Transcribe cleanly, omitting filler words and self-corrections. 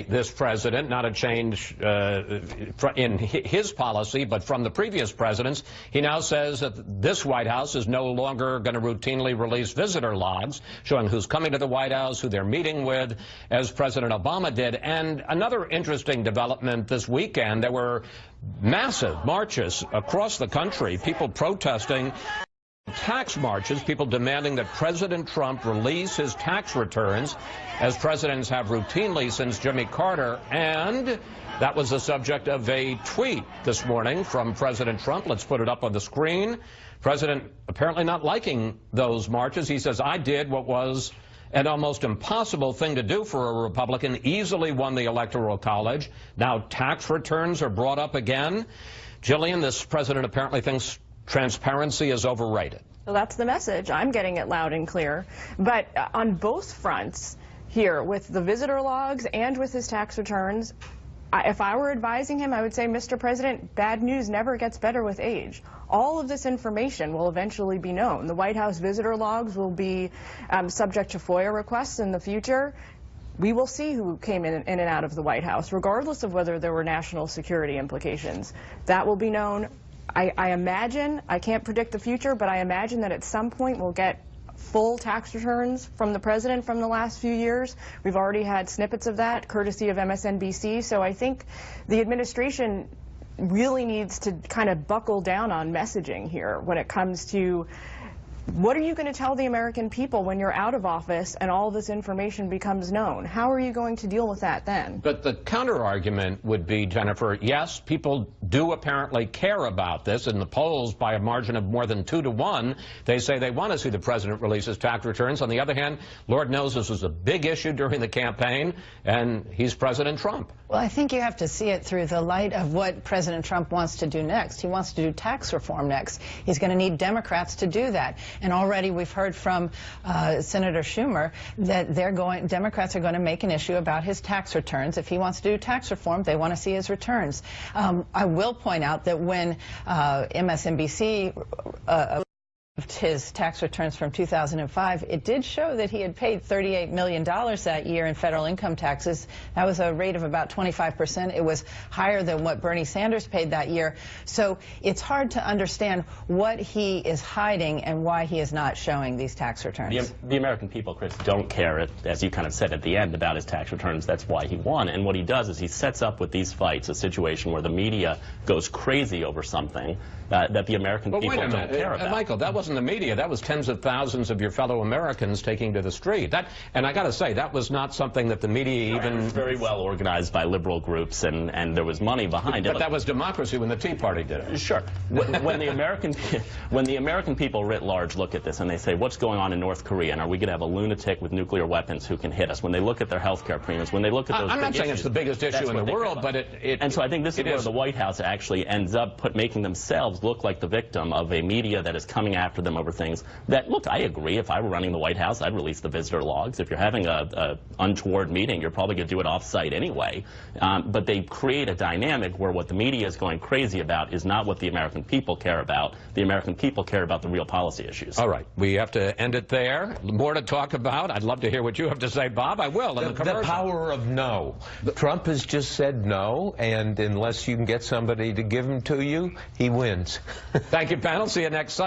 this president, not a change in his policy, but from the previous presidents. He now says that this White House is no longer going to routinely release visitor logs showing who's coming to the White House, who they're meeting with, as President Obama did. And another interesting development this weekend, there were massive marches across the country, people protesting tax marches, people demanding that President Trump release his tax returns, as presidents have routinely since Jimmy Carter. And that was the subject of a tweet this morning from President Trump. Let's put it up on the screen. President apparently not liking those marches. He says, "I did what was an almost impossible thing to do for a Republican, easily won the Electoral College. Now tax returns are brought up again." Jillian, this president apparently thinks transparency is overrated. Well, that's the message. I'm getting it loud and clear. But on both fronts here, with the visitor logs and with his tax returns, if I were advising him, I would say, Mr. President, bad news never gets better with age. All of this information will eventually be known. The White House visitor logs will be subject to FOIA requests in the future. We will see who came in and out of the White House, regardless of whether there were national security implications. That will be known. I imagine, I can't predict the future, but I imagine that at some point we'll get full tax returns from the president from the last few years. We've already had snippets of that, courtesy of MSNBC. So I think the administration really needs to kind of buckle down on messaging here when it comes to what are you going to tell the American people when you're out of office and all this information becomes known? How are you going to deal with that then? But the counter-argument would be, Jennifer, yes, people do apparently care about this. In the polls, by a margin of more than 2-to-1, they say they want to see the president release his tax returns. On the other hand, Lord knows this was a big issue during the campaign, and he's President Trump. Well, I think you have to see it through the light of what President Trump wants to do next. He wants to do tax reform next. He's going to need Democrats to do that. And already we've heard from Senator Schumer that Democrats are going to make an issue about his tax returns. If he wants to do tax reform, they want to see his returns. I will point out that when MSNBC his tax returns from 2005, it did show that he had paid $38 million that year in federal income taxes. That was a rate of about 25%. It was higher than what Bernie Sanders paid that year. So it's hard to understand what he is hiding and why he is not showing these tax returns. The American people, Chris, don't care, as you kind of said at the end, about his tax returns. That's why he won. And what he does is he sets up with these fights a situation where the media goes crazy over something that the American people don't care about. Michael, that wasn't the media. That was tens of thousands of your fellow Americans taking to the street. And I got to say, that was not something that the media even... It was very well organized by liberal groups, and there was money behind it. But that was democracy when the Tea Party did it. Sure. When the American people writ large look at this and they say, what's going on in North Korea, and are we going to have a lunatic with nuclear weapons who can hit us? When they look at their health care premiums, when they look at those I'm not saying it's the biggest issue in the world, but and so I think this is where the White House actually ends up making themselves look like the victim of a media that is coming after them over things that, look, I agree. If I were running the White House, I'd release the visitor logs. If you're having a untoward meeting, you're probably going to do it off-site anyway. But they create a dynamic where what the media is going crazy about is not what the American people care about. The American people care about the real policy issues. All right. We have to end it there. More to talk about. I'd love to hear what you have to say, Bob. I will in the commercial. The power of no. Trump has just said no, and unless you can get somebody to give them to you, he wins. Thank you, panel. See you next Sunday.